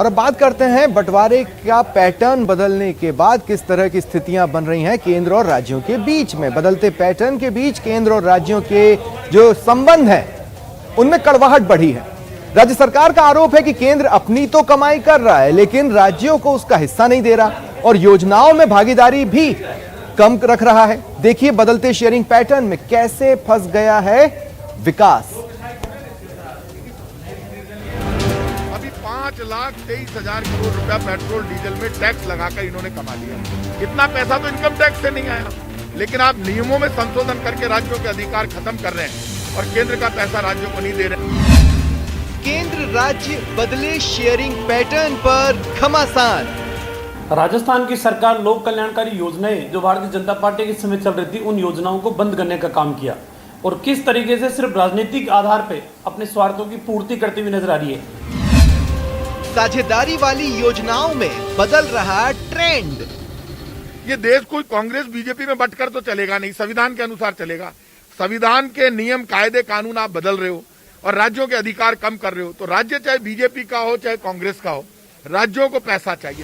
और अब बात करते हैं बंटवारे का पैटर्न बदलने के बाद किस तरह की स्थितियां बन रही हैं केंद्र और राज्यों के बीच में। बदलते पैटर्न के बीच केंद्र और राज्यों के जो संबंध है उनमें कड़वाहट बढ़ी है। राज्य सरकार का आरोप है कि केंद्र अपनी तो कमाई कर रहा है लेकिन राज्यों को उसका हिस्सा नहीं दे रहा और योजनाओं में भागीदारी भी कम रख रहा है। देखिए बदलते शेयरिंग पैटर्न में कैसे फंस गया है विकास। 5,23,000 करोड़ रुपया पेट्रोल डीजल में टैक्स लगाकर इन्होंने कमा लिया। इतना पैसा तो इनकम टैक्स से नहीं आया, लेकिन आप नियमों में संशोधन करके राज्यों के अधिकार खत्म कर रहे हैं और केंद्र का पैसा राज्यों को नहीं दे रहे। केंद्र राज्य बदले शेयरिंग पैटर्न पर घमासान। राजस्थान की सरकार लोक कल्याणकारी योजनाएं जो भारतीय जनता पार्टी के समय चल रही थी उन योजनाओं को बंद करने का काम किया और किस तरीके से सिर्फ राजनीतिक आधार पे अपने स्वार्थों की पूर्ति करती हुई नजर आ रही है। साझेदारी वाली योजनाओं में बदल रहा ट्रेंड। ये देश कोई कांग्रेस बीजेपी में बंटकर तो चलेगा नहीं, संविधान के अनुसार चलेगा। संविधान के नियम कायदे कानून आप बदल रहे हो और राज्यों के अधिकार कम कर रहे हो, तो राज्य चाहे बीजेपी का हो चाहे कांग्रेस का हो, राज्यों को पैसा चाहिए।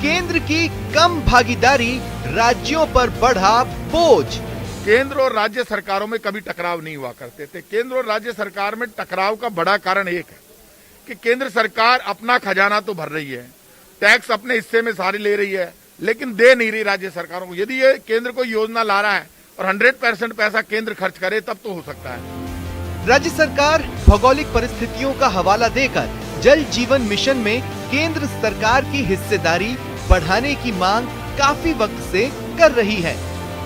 केंद्र की कम भागीदारी राज्यों पर बढ़ा बोझ। केंद्र और राज्य सरकारों में कभी टकराव नहीं हुआ करते थे। केंद्र और राज्य सरकार में टकराव का बड़ा कारण एक है कि केंद्र सरकार अपना खजाना तो भर रही है, टैक्स अपने हिस्से में सारी ले रही है, लेकिन दे नहीं रही राज्य सरकारों को। यदि ये केंद्र को योजना ला रहा है और 100% पैसा केंद्र खर्च करे तब तो हो सकता है। राज्य सरकार भौगोलिक परिस्थितियों का हवाला देकर जल जीवन मिशन में केंद्र सरकार की हिस्सेदारी बढ़ाने की मांग काफी वक्त से कर रही है।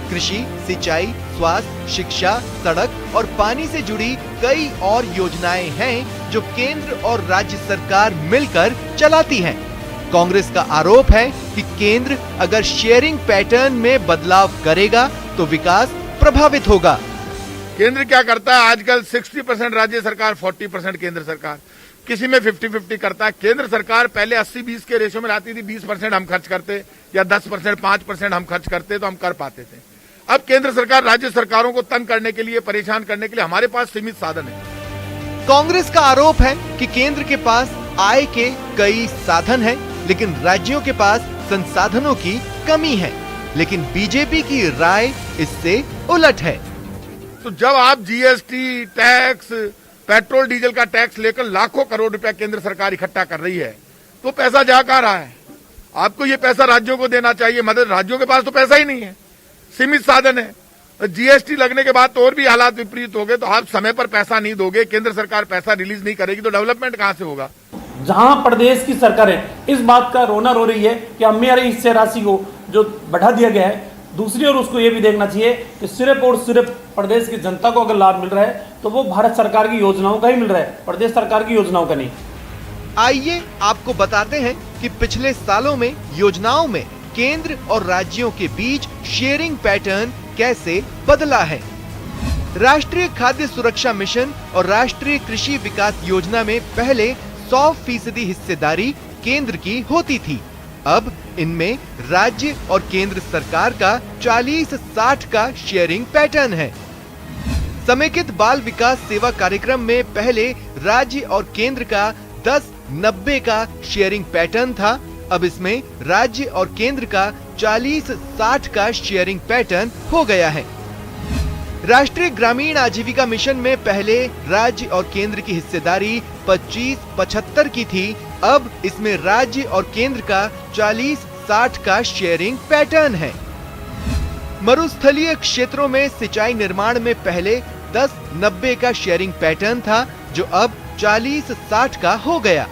कृषि, सिंचाई, स्वास्थ्य, शिक्षा, सड़क और पानी से जुड़ी कई और योजनाएं हैं जो केंद्र और राज्य सरकार मिलकर चलाती हैं। कांग्रेस का आरोप है कि केंद्र अगर शेयरिंग पैटर्न में बदलाव करेगा तो विकास प्रभावित होगा। केंद्र क्या करता है आजकल? 60% राज्य सरकार, 40% केंद्र सरकार, किसी में 50-50 करता है। केंद्र सरकार पहले 80-20 के रेशो में लाती थी, 20% हम खर्च करते या 10%, 5% हम खर्च करते तो हम कर पाते थे। अब केंद्र सरकार राज्य सरकारों को तंग करने के लिए, परेशान करने के लिए हमारे पास सीमित साधन है। कांग्रेस का आरोप है कि केंद्र के पास आय के कई साधन हैं, लेकिन राज्यों के पास संसाधनों की कमी है। लेकिन बीजेपी की राय इससे उलट है। तो जब आप जीएसटी, टैक्स, पेट्रोल डीजल का टैक्स लेकर लाखों करोड़ रुपया केंद्र सरकार इकट्ठा कर रही है तो पैसा जा कहां रहा है? आपको ये पैसा राज्यों को देना चाहिए, मदद। राज्यों के पास तो पैसा ही नहीं है, सीमित साधन है। जीएसटी लगने के बाद तो और भी हालात विपरीत हो गए। तो आप समय पर पैसा नहीं दोगे, केंद्र सरकार पैसा रिलीज नहीं करेगी तो डेवलपमेंट कहां से होगा? जहां प्रदेश की सरकारें इस बात का रोना रो रही है कि हमारे हिस्से राशि को जो बढ़ा दिया गया है, दूसरी ओर उसको ये भी देखना चाहिए कि सिर्फ और सिर्फ प्रदेश की जनता को अगर लाभ मिल रहा है तो वो भारत सरकार की योजनाओं का ही मिल रहा है, प्रदेश सरकार की योजनाओं का नहीं। आइए आपको बताते हैं कि पिछले सालों में योजनाओं में केंद्र और राज्यों के बीच शेयरिंग पैटर्न कैसे बदला है। राष्ट्रीय खाद्य सुरक्षा मिशन और राष्ट्रीय कृषि विकास योजना में पहले 100% हिस्सेदारी केंद्र की होती थी। अब इनमें राज्य और केंद्र सरकार का 40-60 का शेयरिंग पैटर्न है। समेकित बाल विकास सेवा कार्यक्रम में पहले राज्य और केंद्र का 10-90 का शेयरिंग पैटर्न था। अब इसमें राज्य और केंद्र का 40-60 का शेयरिंग पैटर्न हो गया है। राष्ट्रीय ग्रामीण आजीविका मिशन में पहले राज्य और केंद्र की हिस्सेदारी 25-75 की थी। अब इसमें राज्य और केंद्र का 40-60 का शेयरिंग पैटर्न है। मरुस्थलीय क्षेत्रों में सिंचाई निर्माण में पहले 10-90 का शेयरिंग पैटर्न था जो अब 40-60 का हो गया।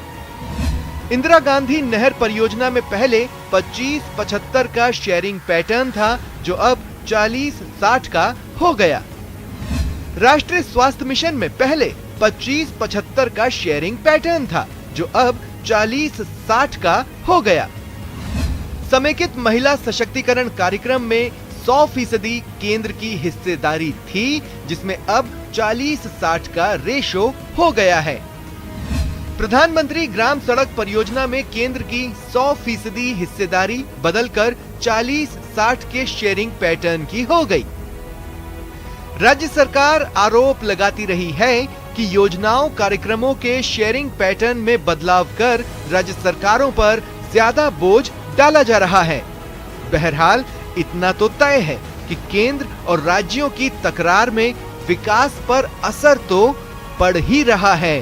इंदिरा गांधी नहर परियोजना में पहले 25-75 का शेयरिंग पैटर्न था जो अब 40-60 का हो गया। राष्ट्रीय स्वास्थ्य मिशन में पहले 25-75 का शेयरिंग पैटर्न था जो अब 40-60 का हो गया। समेकित महिला सशक्तिकरण कार्यक्रम में 100% केंद्र की हिस्सेदारी थी जिसमें अब 40-60 का रेशो हो गया है। प्रधानमंत्री ग्राम सड़क परियोजना में केंद्र की 100% हिस्सेदारी बदलकर 40-60 के शेयरिंग पैटर्न की हो गई। राज्य सरकार आरोप लगाती रही है कि योजनाओं कार्यक्रमों के शेयरिंग पैटर्न में बदलाव कर राज्य सरकारों पर ज्यादा बोझ डाला जा रहा है। बहरहाल इतना तो तय है कि केंद्र और राज्यों की तकरार में विकास पर असर तो पड़ ही रहा है।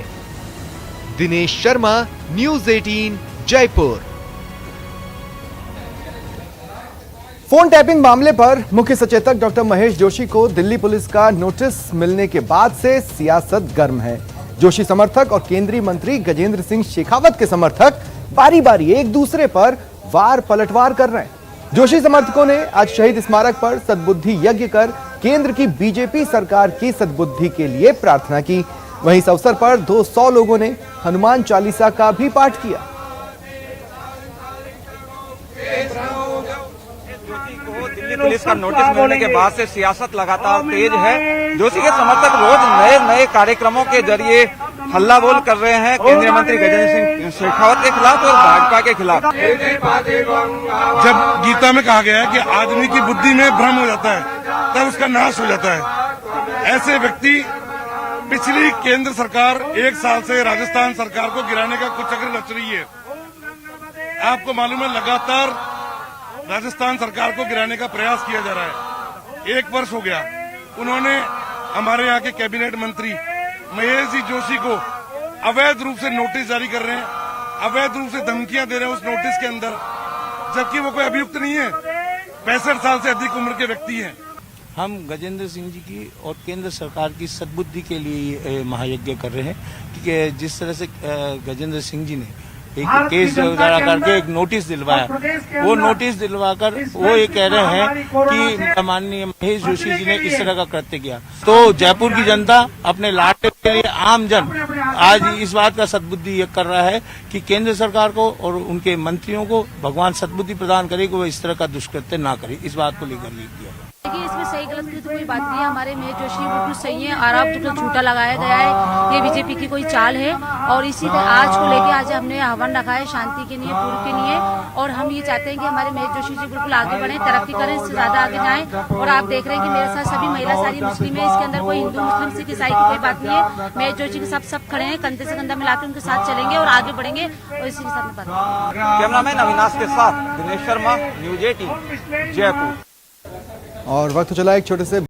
Dinesh Sharma, news 18, Jaipur. Phone tapping मामले पर मुख्य सचेतक डॉक्टर महेश जोशी को दिल्ली पुलिस का नोटिस मिलने के बाद से सियासत गर्म है। जोशी समर्थक और केंद्रीय मंत्री गजेंद्र सिंह शेखावत के समर्थक बारी बारी एक दूसरे पर वार पलटवार कर रहे हैं। जोशी समर्थकों ने आज शहीद स्मारक पर सद्बुद्धि यज्ञ कर केंद्र की बीजेपी सरकार की सद्बुद्धि के लिए प्रार्थना की। वहीं इस अवसर पर 200 लोगों ने हनुमान चालीसा का भी पाठ किया। दिल्ली पुलिस का नोटिस मिलने के बाद से सियासत लगातार तेज है। जोशी के समर्थक रोज नए नए कार्यक्रमों के जरिए हल्ला बोल कर रहे हैं केंद्रीय मंत्री गजेंद्र सिंह शेखावत के खिलाफ और भाजपा के खिलाफ। जब गीता में कहा गया है कि आदमी की बुद्धि में भ्रम हो जाता है तब उसका नाश हो जाता है। ऐसे व्यक्ति पिछली केंद्र सरकार 1 साल से राजस्थान सरकार को गिराने का कुचक्र रच रही है। आपको मालूम है लगातार राजस्थान सरकार को गिराने का प्रयास किया जा रहा है। 1 वर्ष हो गया। उन्होंने हमारे यहाँ के कैबिनेट मंत्री महेश जी जोशी को अवैध रूप से नोटिस जारी कर रहे हैं, अवैध रूप से धमकियां दे रहे हैं उस नोटिस के अंदर, जबकि वो कोई अभियुक्त नहीं है, 65 साल से अधिक उम्र के व्यक्ति हैं। हम गजेंद्र सिंह जी की और केंद्र सरकार की सद्बुद्धि के लिए महायज्ञ कर रहे हैं कि जिस तरह से गजेंद्र सिंह जी ने एक केस दर्ज करके एक नोटिस दिलवाया, वो नोटिस दिलवाकर वो ये कह रहे हैं कि माननीय महेश जोशी जी ने इस तरह का कृत्य किया। तो जयपुर की जनता अपने लाडले के लिए आम जन आज इस बात का सद्बुद्धि कर रहा है कि केंद्र सरकार को और उनके मंत्रियों को भगवान सद्बुद्धि प्रदान करे कि वो इस तरह का दुष्कृत्य ना करे। इस बात को लेकर लिख दिया। देखिए इसमें सही गलत की तो कोई बात नहीं है। हमारे महेश जोशी बिल्कुल सही है। आरोप बिल्कुल झूठा लगाया गया है। ये बीजेपी की कोई चाल है और इसी आज को लेके आज हमने आह्वान रखा है शांति के लिए, पूर्व के लिए। और हम ये चाहते हैं कि हमारे महेश जोशी जी बिल्कुल आगे बढ़े, तरक्की करें, इससे ज्यादा आगे जाएं। और आप देख रहे हैं कि मेरे साथ सभी महिला सारी मुस्लिम है। इसके अंदर कोई हिंदू मुस्लिम सिख ईसाई की कोई बात नहीं है। महेश जोशी के सब खड़े हैं, कंधे से कंधा मिलाकर उनके साथ चलेंगे और आगे बढ़ेंगे और इसी के साथ में बात। कैमरामैन अविनाश के साथ दिनेश शर्मा, न्यूज़ 18, जयपुर। और वक्त चला एक छोटे से